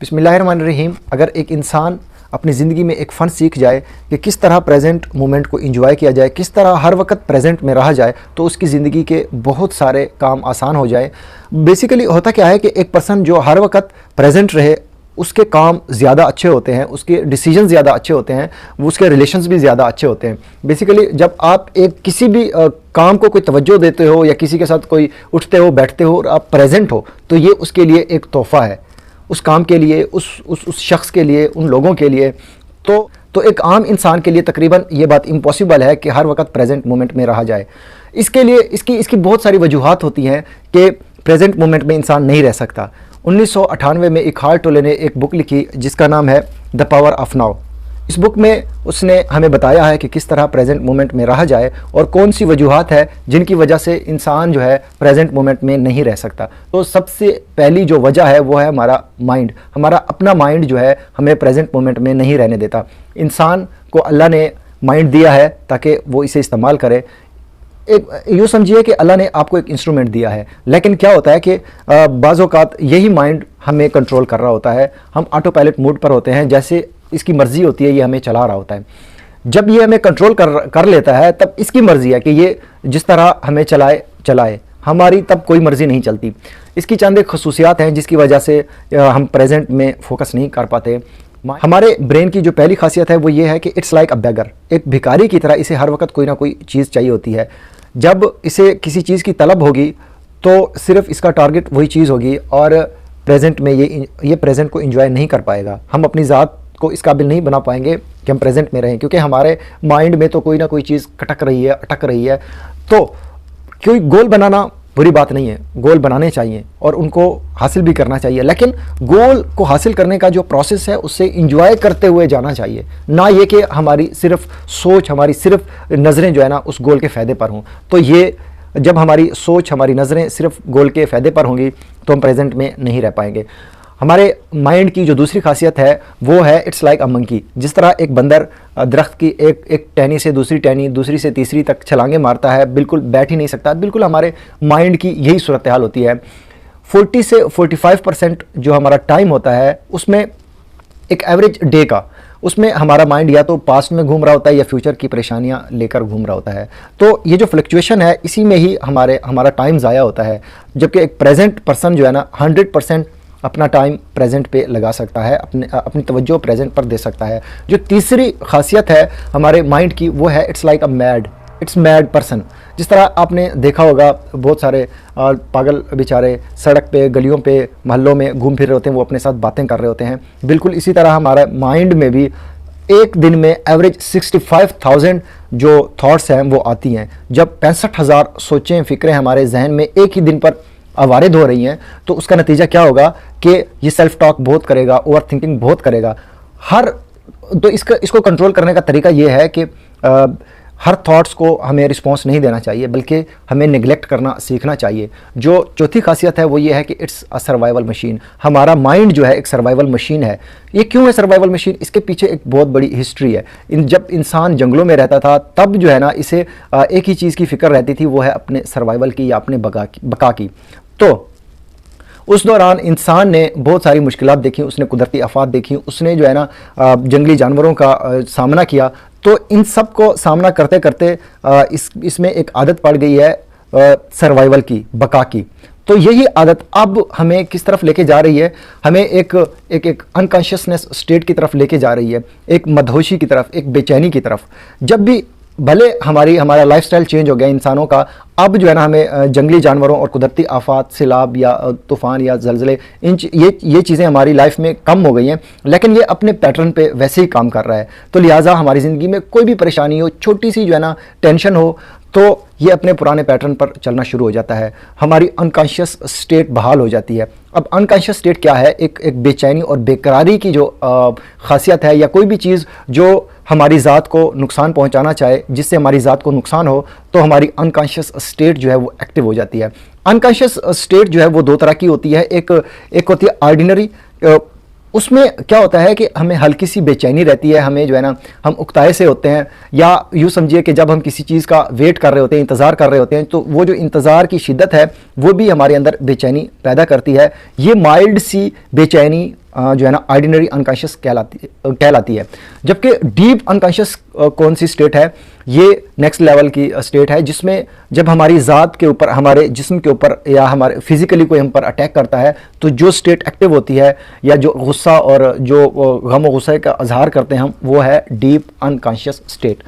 बिस्मिल्लाहिर्रहमानिर्रहीम। अगर एक इंसान अपनी ज़िंदगी में एक फ़न सीख जाए कि किस तरह प्रेजेंट मोमेंट को एंजॉय किया जाए, किस तरह हर वक्त प्रेजेंट में रहा जाए, तो उसकी ज़िंदगी के बहुत सारे काम आसान हो जाए। बेसिकली होता क्या है कि एक पर्सन जो हर वक्त प्रेजेंट रहे, उसके काम ज़्यादा अच्छे होते हैं, उसके डिसीजन ज़्यादा अच्छे होते हैं, उसके रिलेशंस भी ज़्यादा अच्छे होते हैं। बेसिकली जब आप एक किसी भी काम को कोई तवज्जो देते हो या किसी के साथ कोई उठते हो बैठते हो और आप प्रेजेंट हो, तो ये उसके लिए एक तोहफ़ा है, उस काम के लिए, उस शख्स के लिए, उन लोगों के लिए। तो एक आम इंसान के लिए तकरीबन ये बात इम्पॉसिबल है कि हर वक्त प्रेजेंट मोमेंट में रहा जाए। इसके लिए इसकी बहुत सारी वजूहात होती हैं कि प्रेजेंट मोमेंट में इंसान नहीं रह सकता। 1998 में इकबाल टोले ने एक बुक लिखी जिसका नाम है द पावर ऑफ नाउ। इस बुक में उसने हमें बताया है कि किस तरह प्रेजेंट मोमेंट में रहा जाए और कौन सी वजूहात है जिनकी वजह से इंसान जो है प्रेजेंट मोमेंट में नहीं रह सकता। तो सबसे पहली जो वजह है वो है हमारा माइंड। हमारा अपना माइंड जो है हमें प्रेजेंट मोमेंट में नहीं रहने देता। इंसान को अल्लाह ने माइंड दिया है ताकि वो इसे इस्तेमाल करे। एक यूँ समझिए कि अल्लाह ने आपको एक इंस्ट्रूमेंट दिया है, लेकिन क्या होता है कि बाज़ औक़ात यही माइंड हमें कंट्रोल कर रहा होता है। हम ऑटो पायलट मोड पर होते हैं, जैसे इसकी मर्ज़ी होती है, ये हमें चला रहा होता है। जब ये हमें कंट्रोल कर लेता है तब इसकी मर्ज़ी है कि ये जिस तरह हमें चलाए, हमारी तब कोई मर्ज़ी नहीं चलती। इसकी चंद एक खसूसियात हैं जिसकी वजह से हम प्रेजेंट में फोकस नहीं कर पाते। हमारे ब्रेन की जो पहली खासियत है वो ये है कि इट्स लाइक अ बेगर, एक भिखारी की तरह इसे हर वक्त कोई ना कोई चीज़ चाहिए होती है। जब इसे किसी चीज़ की तलब होगी तो सिर्फ इसका टारगेट वही चीज़ होगी और प्रेजेंट में ये प्रेजेंट को एंजॉय नहीं कर पाएगा। हम अपनी ज़ात को इस काबिल नहीं बना पाएंगे कि हम प्रेजेंट में रहें, क्योंकि हमारे माइंड में तो कोई ना कोई चीज़ खटक रही है, अटक रही है। तो कोई गोल बनाना बुरी बात नहीं है, गोल बनाने चाहिए और उनको हासिल भी करना चाहिए, लेकिन गोल को हासिल करने का जो प्रोसेस है उससे इंजॉय करते हुए जाना चाहिए, ना ये कि हमारी सिर्फ सोच, हमारी सिर्फ नज़रें जो है ना उस गोल के फ़ायदे पर हों। तो ये जब हमारी सोच, हमारी नज़रें सिर्फ गोल के फ़ायदे पर होंगी तो हम प्रेजेंट में नहीं रह पाएंगे। हमारे माइंड की जो दूसरी खासियत है वो है इट्स लाइक अ मंकी। जिस तरह एक बंदर दरख्त की एक टहनी से दूसरी टहनी, दूसरी से तीसरी तक छलांगे मारता है, बिल्कुल बैठ ही नहीं सकता, बिल्कुल हमारे माइंड की यही सूरत हाल होती है। 40 से 45% जो हमारा टाइम होता है उसमें एक एवरेज डे का, उसमें हमारा माइंड या तो पास्ट में घूम रहा होता है या फ्यूचर की परेशानियां लेकर घूम रहा होता है। तो ये जो फ्लक्चुएशन है इसी में ही हमारा टाइम ज़ाया होता है। जबकि एक प्रेजेंट पर्सन जो है ना 100% अपना टाइम प्रेजेंट पे लगा सकता है, अपनी तवज्जो प्रेजेंट पर दे सकता है। जो तीसरी खासियत है हमारे माइंड की वो है it's like a mad person. जिस तरह आपने देखा होगा बहुत सारे पागल बेचारे सड़क पे, गलियों पे, मोहल्लों में घूम फिर रहे होते हैं, वो अपने साथ बातें कर रहे होते हैं। बिल्कुल इसी तरह हमारा माइंड में भी एक दिन में एवरेज 65,000 जो थॉट्स हैं वो आती हैं। जब 65,000 सोचें, फ़िक्रें हमारे जहन में एक ही दिन पर अवारिद हो रही हैं, तो उसका नतीजा क्या होगा कि ये सेल्फ टॉक बहुत करेगा, ओवर थिंकिंग बहुत करेगा। तो इसको कंट्रोल करने का तरीका ये है कि हर थॉट्स को हमें रिस्पॉन्स नहीं देना चाहिए, बल्कि हमें निगलेक्ट करना सीखना चाहिए। जो चौथी खासियत है वो ये है कि इट्स अ सर्वाइवल मशीन। हमारा माइंड जो है एक सर्वाइवल मशीन है। ये क्यों है सर्वाइवल मशीन? इसके पीछे एक बहुत बड़ी हिस्ट्री है। जब इंसान जंगलों में रहता था तब जो है ना इसे एक ही चीज़ की फ़िक्र रहती थी, वो है अपने सर्वाइवल की या अपने बका की। तो उस दौरान इंसान ने बहुत सारी मुश्किलात देखी, उसने कुदरती आफात देखी, उसने जो है ना जंगली जानवरों का सामना किया। तो इन सब को सामना करते करते इसमें एक आदत पड़ गई है सर्वाइवल की, बका की। तो यही आदत अब हमें किस तरफ लेके जा रही है? हमें एक अनकॉन्शियसनेस स्टेट की तरफ लेके जा रही है, एक मदहोशी की तरफ, एक बेचैनी की तरफ। जब भी भले हमारा लाइफस्टाइल चेंज हो गया इंसानों का, अब जो है ना हमें जंगली जानवरों और कुदरती आफात, सैलाब या तूफ़ान या ज़लज़ले, ये चीज़ें हमारी लाइफ में कम हो गई हैं, लेकिन ये अपने पैटर्न पे वैसे ही काम कर रहा है। तो लिहाजा हमारी ज़िंदगी में कोई भी परेशानी हो, छोटी सी जो है ना टेंशन हो, तो ये अपने पुराने पैटर्न पर चलना शुरू हो जाता है। हमारी अनकॉन्शियस स्टेट बहाल हो जाती है। अब अनकॉन्शियस स्टेट क्या है? एक बेचैनी और बेकरारी की जो खासियत है, या कोई भी चीज़ जो हमारी ज़ात को नुकसान पहुंचाना चाहे, जिससे हमारी ज़ात को नुकसान हो, तो हमारी अनकॉन्शियस स्टेट जो है वो एक्टिव हो जाती है। अनकॉन्शियस स्टेट जो है वो दो तरह की होती है। एक होती है ऑर्डिनरी। उसमें क्या होता है कि हमें हल्की सी बेचैनी रहती है, हमें जो है ना हम उकताए से होते हैं, या यूँ समझिए कि जब हम किसी चीज़ का वेट कर रहे होते हैं, इंतज़ार कर रहे होते हैं, तो वो जो इंतज़ार की शिद्दत है वो भी हमारे अंदर बेचैनी पैदा करती है। ये माइल्ड सी बेचैनी जो है ना ऑर्डिनरी अनकॉन्शियस कहलाती है। जबकि डीप अनकॉन्शियस कौन सी स्टेट है, ये नेक्स्ट लेवल की स्टेट है, जिसमें जब हमारी ज़ात के ऊपर, हमारे जिस्म के ऊपर या हमारे फिजिकली कोई हम पर अटैक करता है तो जो स्टेट एक्टिव होती है या जो गुस्सा और जो गम और गुस्से का इजहार करते हैं हम, वो है डीप अनकॉन्शियस स्टेट।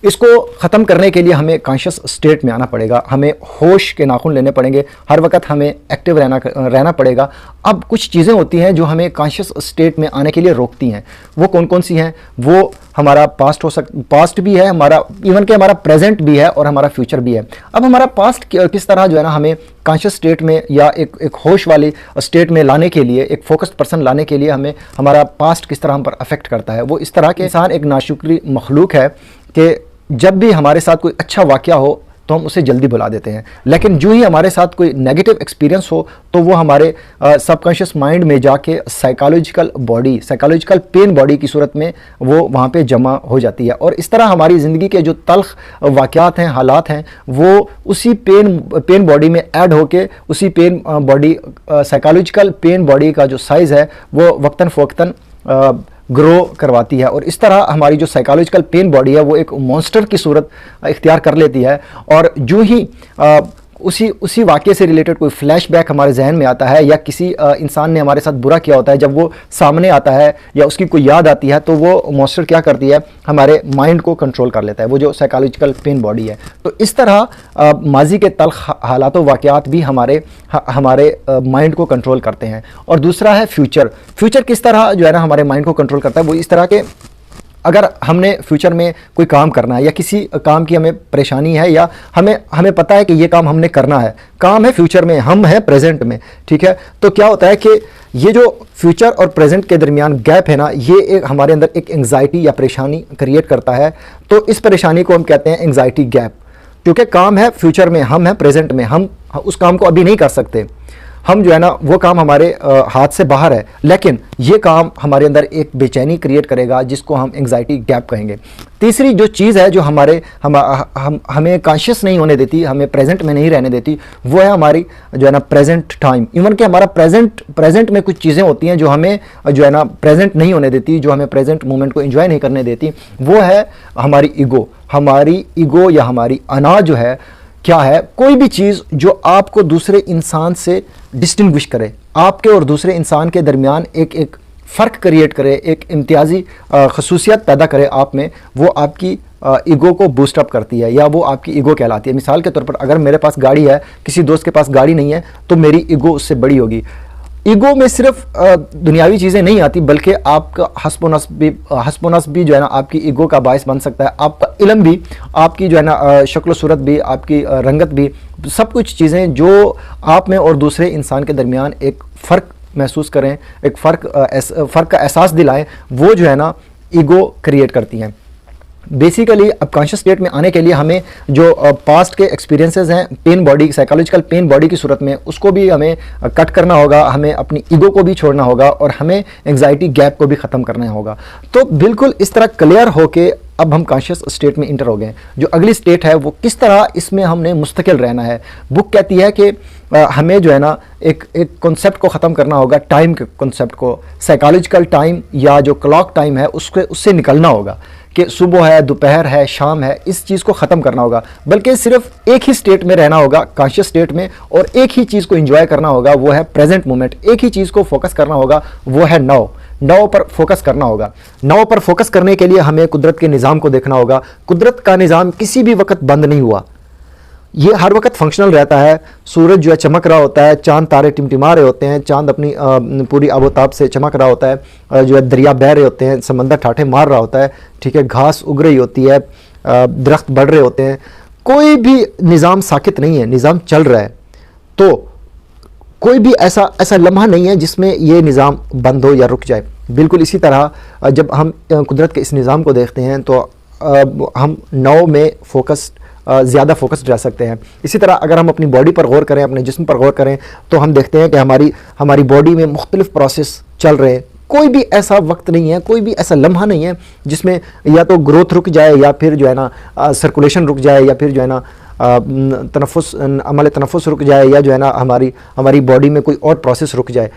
इसको ख़त्म करने के लिए हमें कॉन्शियस स्टेट में आना पड़ेगा, हमें होश के नाखून लेने पड़ेंगे, हर वक्त हमें एक्टिव रहना पड़ेगा। अब कुछ चीज़ें होती हैं जो हमें कॉन्शियस स्टेट में आने के लिए रोकती हैं। वो कौन कौन सी हैं? वो हमारा पास्ट भी है, हमारा इवन कि हमारा प्रेजेंट भी है और हमारा फ्यूचर भी है। अब हमारा पास्ट किस तरह जो है ना हमें कॉन्शियस स्टेट में या एक होश वाली स्टेट में लाने के लिए, एक फोकस्ड पर्सन लाने के लिए हमें हमारा पास्ट किस तरह हम पर अफेक्ट करता है। वो इस तरह के इंसान एक नाशुक्री मखलूक है कि जब भी हमारे साथ कोई अच्छा वाक़या हो तो हम उसे जल्दी भुला देते हैं, लेकिन जो ही हमारे साथ कोई नेगेटिव एक्सपीरियंस हो तो वो हमारे सबकॉन्शियस माइंड में जाके साइकोलॉजिकल पेन बॉडी की सूरत में वो वहाँ पे जमा हो जाती है। और इस तरह हमारी ज़िंदगी के जो तल्ख वाक़यात हैं, हालात हैं, वो उसी पेन बॉडी में ऐड होके उसी pen body psychological pen body का जो साइज़ है वो वक्तन फ़वक्तन ग्रो करवाती है। और इस तरह हमारी जो साइकोलॉजिकल पेन बॉडी है वो एक मॉन्स्टर की सूरत इख्तियार कर लेती है। और जो ही उसी वाक़े से रिलेटेड कोई फ्लैशबैक हमारे जहन में आता है या किसी इंसान ने हमारे साथ बुरा किया होता है, जब वो सामने आता है या उसकी कोई याद आती है तो वो मॉन्स्टर क्या करती है, हमारे माइंड को कंट्रोल कर लेता है, वो जो साइकोलॉजिकल पेन बॉडी है। तो इस तरह माजी के तल्ख हालात वाक़यात भी हमारे माइंड को कंट्रोल करते हैं। और दूसरा है फ्यूचर किस तरह जो है ना हमारे माइंड को कंट्रोल करता है। वो इस तरह के, अगर हमने फ्यूचर में कोई काम करना है या किसी काम की हमें परेशानी है या हमें पता है कि ये काम हमने करना है, काम है फ्यूचर में, हम हैं प्रेजेंट में, ठीक है, तो क्या होता है कि ये जो फ्यूचर और प्रेजेंट के दरमियान गैप है ना, ये हमारे अंदर एक एंग्जाइटी या परेशानी क्रिएट करता है। तो इस परेशानी को हम कहते हैं एंग्जाइटी गैप, क्योंकि काम है फ्यूचर में, हम हैं प्रेजेंट में, हम उस काम को अभी नहीं कर सकते, हम जो है ना वो काम हमारे हाथ से बाहर है, लेकिन ये काम हमारे अंदर एक बेचैनी क्रिएट करेगा जिसको हम एंग्जाइटी गैप कहेंगे। तीसरी जो चीज़ है जो हमें कॉन्शियस नहीं होने देती, हमें प्रेजेंट में नहीं रहने देती, वो है हमारी जो है ना प्रेजेंट टाइम। इवन कि हमारा प्रेजेंट में कुछ चीज़ें होती हैं जो हमें जो है ना प्रेजेंट नहीं होने देती, जो हमें प्रेजेंट मोमेंट को एंजॉय नहीं करने देती। वो है हमारी ईगो या हमारी अना जो है। क्या है? कोई भी चीज़ जो आपको दूसरे इंसान से डिस्टिंग्विश करे, आपके और दूसरे इंसान के दरमियान एक फ़र्क क्रिएट करे, एक इम्तियाजी खसूसियत पैदा करे आप में, वो आपकी ईगो को बूस्ट अप करती है या वो आपकी ईगो कहलाती है। मिसाल के तौर पर अगर मेरे पास गाड़ी है, किसी दोस्त के पास गाड़ी नहीं है, तो मेरी ईगो उससे बड़ी होगी। ईगो में सिर्फ दुनियावी चीज़ें नहीं आती, बल्कि आपका हस्ब नस्ब भी जो है ना आपकी ईगो का बायस बन सकता है, आपका इल्म भी, आपकी जो है ना शक्ल सूरत भी, आपकी रंगत भी, सब कुछ चीज़ें जो आप में और दूसरे इंसान के दरमियान एक फ़र्क महसूस करें, एक फ़र्क का एहसास दिलाएं, वो जो है ना ईगो क्रिएट करती हैं। बेसिकली अब कॉन्शियस स्टेट में आने के लिए हमें जो पास्ट के एक्सपीरियंसेस हैं pen body, psychological pen body की सूरत में, उसको भी हमें कट करना होगा, हमें अपनी ईगो को भी छोड़ना होगा और हमें एंग्जाइटी गैप को भी ख़त्म करना होगा। तो बिल्कुल इस तरह क्लियर होके अब हम कॉन्शियस स्टेट में इंटर हो गए। जो अगली स्टेट है वो किस तरह इसमें हमने मुस्तकिल रहना है। बुक कहती है कि हमें जो है ना एक कॉन्सेप्ट को ख़त्म करना होगा, टाइम के कॉन्सेप्ट को, साइकोलॉजिकल टाइम या जो क्लॉक टाइम है उससे निकलना होगा कि सुबह है, दोपहर है, शाम है, इस चीज़ को ख़त्म करना होगा, बल्कि सिर्फ एक ही स्टेट में रहना होगा, कॉन्शियस स्टेट में, और एक ही चीज़ को एंजॉय करना होगा, वो है प्रेजेंट मोमेंट। एक ही चीज़ को फोकस करना होगा, वो है नाउ पर फोकस करना होगा। नाउ पर फोकस करने के लिए हमें कुदरत के निज़ाम को देखना होगा। कुदरत का निज़ाम किसी भी वक्त बंद नहीं हुआ, ये हर वक्त फंक्शनल रहता है। सूरज जो है चमक रहा होता है, चांद तारे टिमटिमा रहे होते हैं, चांद अपनी पूरी आबोताब से चमक रहा होता है, जो है दरिया बह रहे होते हैं, समंदर ठाठे मार रहा होता है, ठीक है, घास उग रही होती है, दरख्त बढ़ रहे होते हैं। कोई भी निज़ाम साकित नहीं है, निज़ाम चल रहा है। तो कोई भी ऐसा लम्हा नहीं है जिसमें ये निज़ाम बंद हो या रुक जाए। बिल्कुल इसी तरह जब हम कुदरत के इस निज़ाम को देखते हैं तो हम नाउ में ज़्यादा फोकस्ड रह सकते हैं। इसी तरह अगर हम अपनी बॉडी पर गौर करें, अपने जिस्म पर गौर करें, तो हम देखते हैं कि हमारी बॉडी में मुख्तलिफ प्रोसेस चल रहे हैं। कोई भी ऐसा वक्त नहीं है, कोई भी ऐसा लम्हा नहीं है जिसमें या तो ग्रोथ रुक जाए या फिर जो है ना सर्कुलेशन रुक जाए या फिर जो है ना अमल तनफ़ुस रुक जाए या जो है ना हमारी बॉडी में कोई और प्रोसेस रुक जाए।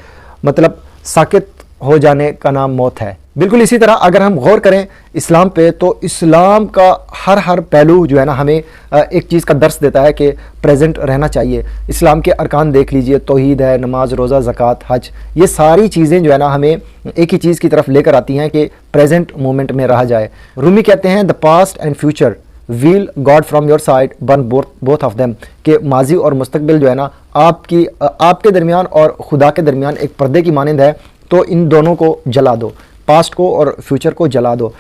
मतलब साकित हो जाने का नाम मौत है। बिल्कुल इसी तरह अगर हम गौर करें इस्लाम पे, तो इस्लाम का हर पहलू जो है ना हमें एक चीज़ का दर्स देता है कि प्रेजेंट रहना चाहिए। इस्लाम के अरकान देख लीजिए, तौहीद है, नमाज, रोज़ा, ज़कात, हज, ये सारी चीज़ें जो है ना हमें एक ही चीज़ की तरफ लेकर आती हैं कि प्रेजेंट मोमेंट में रहा जाए। रूमी कहते हैं the past and future wheel God from your side burn both of them, कि माजी और मुस्तकबिल जो है ना आपके दरमियान और खुदा के दरमियान एक पर्दे की मानंद है, तो इन दोनों को जला दो, पास्ट को और फ्यूचर को जला दो।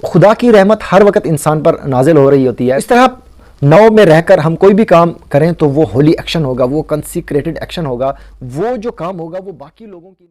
खुदा की रहमत हर वक्त इंसान पर नाजिल हो रही होती है। इस तरह नौ में रहकर हम कोई भी काम करें तो वो होली एक्शन होगा, वो कंसीक्रेटेड एक्शन होगा, वो जो काम होगा वो बाकी लोगों की